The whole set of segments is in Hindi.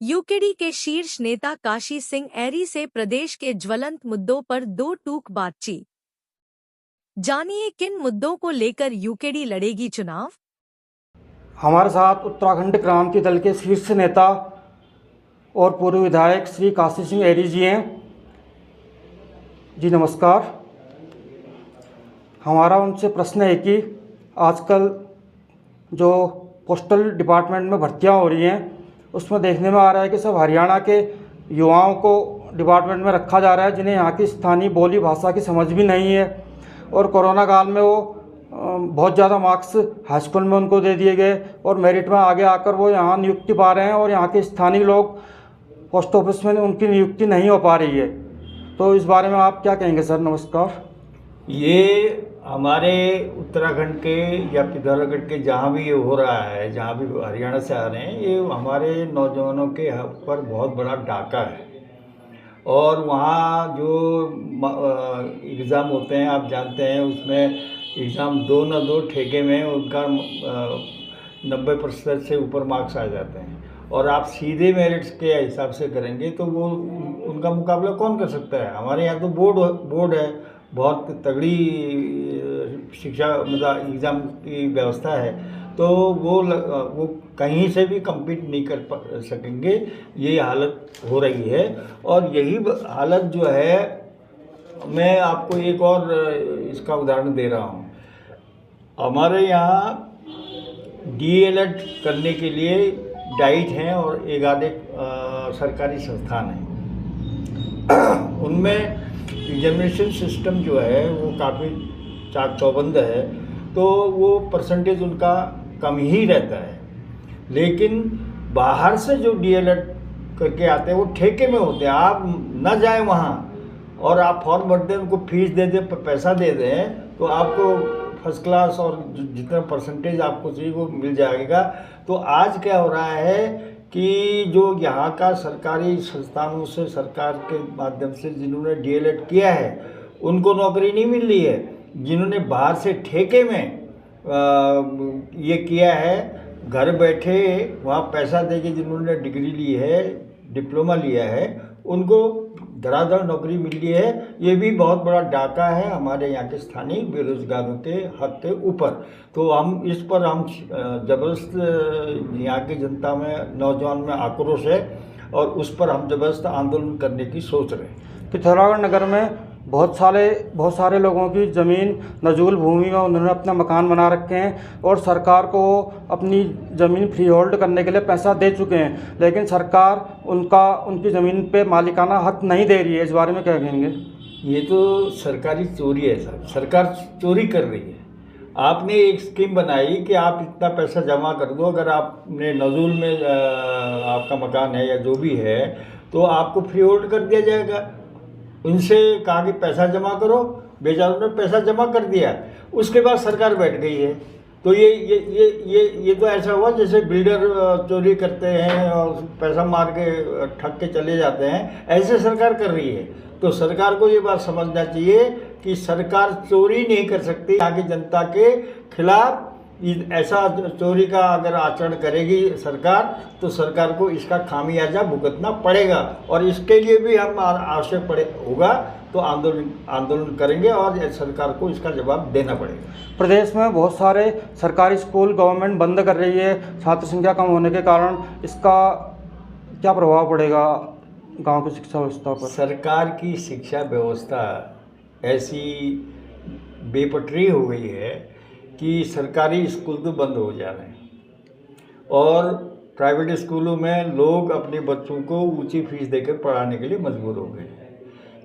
यूकेडी के शीर्ष नेता काशी सिंह ऐरी से प्रदेश के ज्वलंत मुद्दों पर दो टूक बातचीत। जानिए किन मुद्दों को लेकर यूकेडी लड़ेगी चुनाव। हमारे साथ उत्तराखंड क्रांति दल के शीर्ष नेता और पूर्व विधायक श्री काशी सिंह ऐरी जी हैं। जी नमस्कार। हमारा उनसे प्रश्न है कि आजकल जो पोस्टल डिपार्टमेंट में भर्तियां हो रही हैं उसमें देखने में आ रहा है कि सब हरियाणा के युवाओं को डिपार्टमेंट में रखा जा रहा है जिन्हें यहाँ की स्थानीय बोली भाषा की समझ भी नहीं है। और कोरोना काल में वो बहुत ज़्यादा मार्क्स हाई स्कूल में उनको दे दिए गए और मेरिट में आगे आकर वो यहाँ नियुक्ति पा रहे हैं और यहाँ के स्थानीय लोग पोस्ट ऑफिस में उनकी नियुक्ति नहीं हो पा रही है। तो इस बारे में आप क्या कहेंगे सर? नमस्कार। ये हमारे उत्तराखंड के या पिथौरागढ़ के जहाँ भी ये हो रहा है, जहाँ भी हरियाणा से आ रहे हैं, ये हमारे नौजवानों के पर बहुत बड़ा डाका है। और वहाँ जो एग्ज़ाम होते हैं आप जानते हैं, उसमें एग्ज़ाम दो न दो ठेके में उनका 90% से ऊपर मार्क्स आ जाते हैं। और आप सीधे मेरिट्स के हिसाब से करेंगे तो वो उनका मुकाबला कौन कर सकता है। हमारे यहाँ तो बोर्ड है, बहुत तगड़ी शिक्षा मतलब एग्ज़ाम की व्यवस्था है, तो वो कहीं से भी कम्पीट नहीं कर सकेंगे। ये हालत हो रही है। और यही हालत जो है, मैं आपको एक और इसका उदाहरण दे रहा हूँ। हमारे यहाँ DELED करने के लिए डाइट हैं और एक आधे सरकारी संस्थान हैं। उनमें एग्जामिनेशन सिस्टम जो है वो काफ़ी चाक चौबंद है, तो वो परसेंटेज उनका कम ही रहता है। लेकिन बाहर से जो DELED करके आते हैं वो ठेके में होते हैं। आप न जाएं वहाँ और आप फॉर्म भर दें, उनको फीस दे दें, पैसा दे दें, तो आपको फर्स्ट क्लास और जितना परसेंटेज आपको चाहिए वो मिल जाएगा। तो आज क्या हो रहा है कि जो यहाँ का सरकारी संस्थानों से, सरकार के माध्यम से जिन्होंने DELED किया है उनको नौकरी नहीं मिल रही है। जिन्होंने बाहर से ठेके में ये किया है, घर बैठे वहाँ पैसा देके जिन्होंने डिग्री ली है, डिप्लोमा लिया है, उनको धड़ाधड़ नौकरी मिल रही है। ये भी बहुत बड़ा डाका है हमारे यहाँ के स्थानीय बेरोजगारों के हक के ऊपर। तो इस पर हम ज़बरदस्त यहाँ की जनता में, नौजवान में आक्रोश है और उस पर हम ज़बरदस्त आंदोलन करने की सोच रहे हैं। पिथौरागढ़ नगर में बहुत सारे लोगों की ज़मीन नजूल भूमि में उन्होंने अपना मकान बना रखे हैं और सरकार को अपनी ज़मीन फ्री होल्ड करने के लिए पैसा दे चुके हैं, लेकिन सरकार उनकी ज़मीन पे मालिकाना हक नहीं दे रही है। इस बारे में क्या कहेंगे? ये तो सरकारी चोरी है साहब, सरकार चोरी कर रही है। आपने एक स्कीम बनाई कि आप इतना पैसा जमा कर दो, अगर आपने नजूल में आपका मकान है या जो भी है तो आपको फ्री होल्ड कर दिया जाएगा। उनसे कहा कि पैसा जमा करो, बेचारों ने पैसा जमा कर दिया, उसके बाद सरकार बैठ गई है। तो ये तो ऐसा हुआ जैसे बिल्डर चोरी करते हैं और पैसा मार के ठग के चले जाते हैं, ऐसे सरकार कर रही है। तो सरकार को ये बात समझना चाहिए कि सरकार चोरी नहीं कर सकती। यहाँ की जनता के खिलाफ ऐसा चोरी का अगर आचरण करेगी सरकार, तो सरकार को इसका खामियाजा भुगतना पड़ेगा। और इसके लिए भी हम आवश्यक होगा तो आंदोलन करेंगे और सरकार को इसका जवाब देना पड़ेगा। प्रदेश में बहुत सारे सरकारी स्कूल गवर्नमेंट बंद कर रही है छात्र संख्या कम होने के कारण। इसका क्या प्रभाव पड़ेगा गांव की शिक्षा व्यवस्था पर? सरकार की शिक्षा व्यवस्था ऐसी बेपटरी हो गई है कि सरकारी स्कूल तो बंद हो जा रहे हैं और प्राइवेट स्कूलों में लोग अपने बच्चों को ऊंची फीस देकर पढ़ाने के लिए मजबूर हो गए।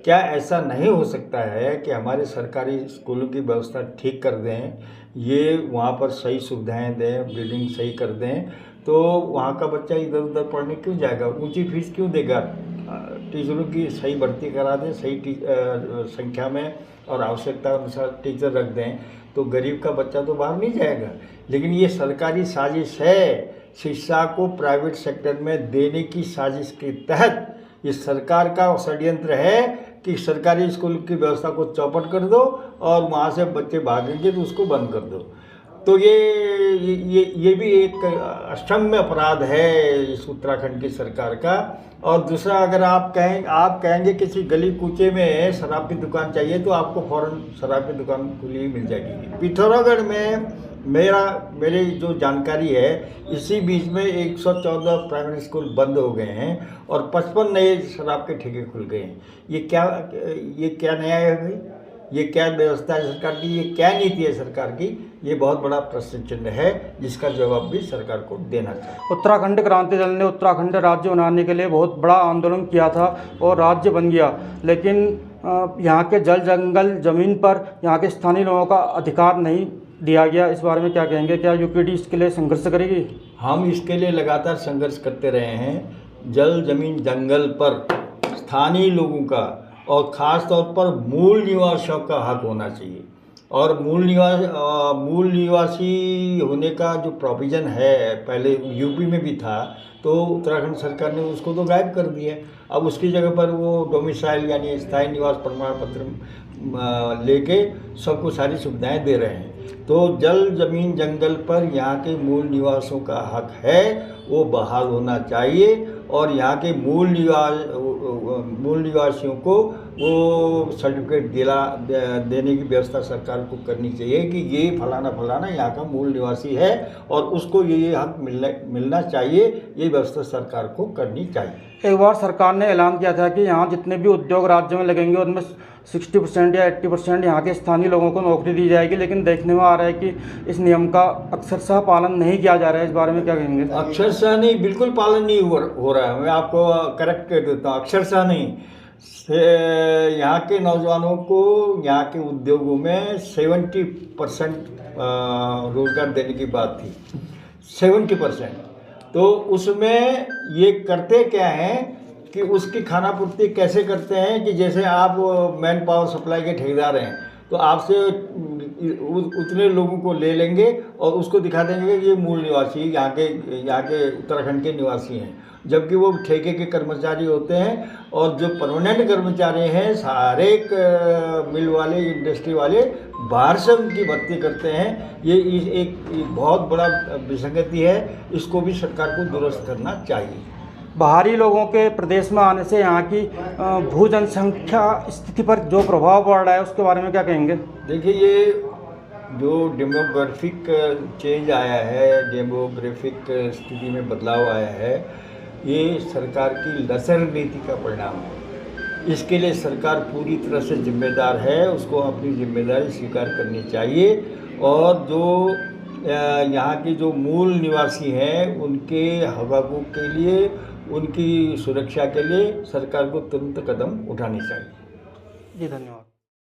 क्या ऐसा नहीं हो सकता है कि हमारे सरकारी स्कूलों की व्यवस्था ठीक कर दें, ये वहाँ पर सही सुविधाएं दें, बिल्डिंग सही कर दें, तो वहाँ का बच्चा इधर उधर पढ़ने क्यों जाएगा, ऊंची फीस क्यों देगा। टीचरों की सही भर्ती करा दें, सही संख्या में और आवश्यकता अनुसार टीचर रख दें, तो गरीब का बच्चा तो बाहर नहीं जाएगा। लेकिन ये सरकारी साजिश है, शिक्षा को प्राइवेट सेक्टर में देने की साजिश के तहत ये सरकार का षड्यंत्र है कि सरकारी स्कूल की व्यवस्था को चौपट कर दो और वहाँ से बच्चे भागेंगे तो उसको बंद कर दो। तो ये भी एक अक्षम्य अपराध है इस उत्तराखंड की सरकार का। और दूसरा, अगर आप कहेंगे किसी गली कूचे में शराब की दुकान चाहिए तो आपको फ़ौरन शराब की दुकान खुली मिल जाएगी। पिथौरागढ़ में मेरी जो जानकारी है, इसी बीच में 114 प्राइमरी स्कूल बंद हो गए हैं और 55 नए शराब के ठेके खुल गए हैं। ये क्या न्याय है भाई? ये क्या व्यवस्था है सरकार की? ये क्या नीति है सरकार की? ये बहुत बड़ा प्रश्न चिन्ह है, जिसका जवाब भी सरकार को देना चाहिए। उत्तराखंड क्रांति दल ने उत्तराखंड राज्य बनाने के लिए बहुत बड़ा आंदोलन किया था और राज्य बन गया, लेकिन यहाँ के जल जंगल ज़मीन पर यहाँ के स्थानीय लोगों का अधिकार नहीं दिया गया। इस बारे में क्या कहेंगे? क्या यूपीडी इसके लिए संघर्ष करेगी? हम इसके लिए लगातार संघर्ष करते रहे हैं। जल जमीन जंगल पर स्थानीय लोगों का और ख़ास तौर पर मूल निवासियों का हक होना चाहिए। और मूल निवासी होने का जो प्रोविज़न है, पहले यूपी में भी था, तो उत्तराखंड सरकार ने उसको तो गायब कर दिया। अब उसकी जगह पर वो डोमिसाइल यानी स्थायी निवास प्रमाण पत्र लेके सबको सारी सुविधाएं दे रहे हैं। तो जल जमीन जंगल पर यहाँ के मूल निवासियों का हक है, वो बहाल होना चाहिए। और यहाँ के मूल निवासियों को वो सर्टिफिकेट देने की व्यवस्था सरकार को करनी चाहिए कि ये फलाना यहाँ का मूल निवासी है और उसको ये हक मिलना चाहिए। ये व्यवस्था सरकार को करनी चाहिए। एक बार सरकार ने ऐलान किया था कि यहाँ जितने भी उद्योग राज्य में लगेंगे उनमें 60% या 80% यहाँ के स्थानीय लोगों को नौकरी दी जाएगी, लेकिन देखने में आ रहा है कि इस नियम का अक्षरशः पालन नहीं किया जा रहा है। इस बारे में क्या कहेंगे? अक्षरशः नहीं, बिल्कुल पालन नहीं हो रहा है। मैं आपको करेक्ट कर देता हूँ, अक्षरशः नहीं। यहाँ के नौजवानों को यहाँ के उद्योगों में 70% रोजगार देने की बात थी, 70%। तो उसमें ये करते क्या हैं कि उसकी खानापूर्ति कैसे करते हैं कि जैसे आप मैन पावर सप्लाई के ठेकेदार हैं, तो आपसे उतने लोगों को ले लेंगे और उसको दिखा देंगे कि ये मूल निवासी यहाँ के उत्तराखंड के निवासी हैं, जबकि वो ठेके के कर्मचारी होते हैं। और जो परमानेंट कर्मचारी हैं, सारे मिल वाले, इंडस्ट्री वाले बाहर से उनकी भर्ती करते हैं। ये एक बहुत बड़ा विसंगति है, इसको भी सरकार को दुरुस्त करना चाहिए। बाहरी लोगों के प्रदेश में आने से यहाँ की भू जनसंख्या स्थिति पर जो प्रभाव पड़ रहा है, उसके बारे में क्या कहेंगे? देखिए, ये जो डेमोग्राफिक चेंज आया है, डेमोग्राफिक स्थिति में बदलाव आया है, ये सरकार की लचर नीति का परिणाम है। इसके लिए सरकार पूरी तरह से जिम्मेदार है, उसको अपनी जिम्मेदारी स्वीकार करनी चाहिए। और जो यहाँ के जो मूल निवासी हैं, उनके हकों के लिए, उनकी सुरक्षा के लिए सरकार को तुरंत कदम उठानी चाहिए। जी, धन्यवाद।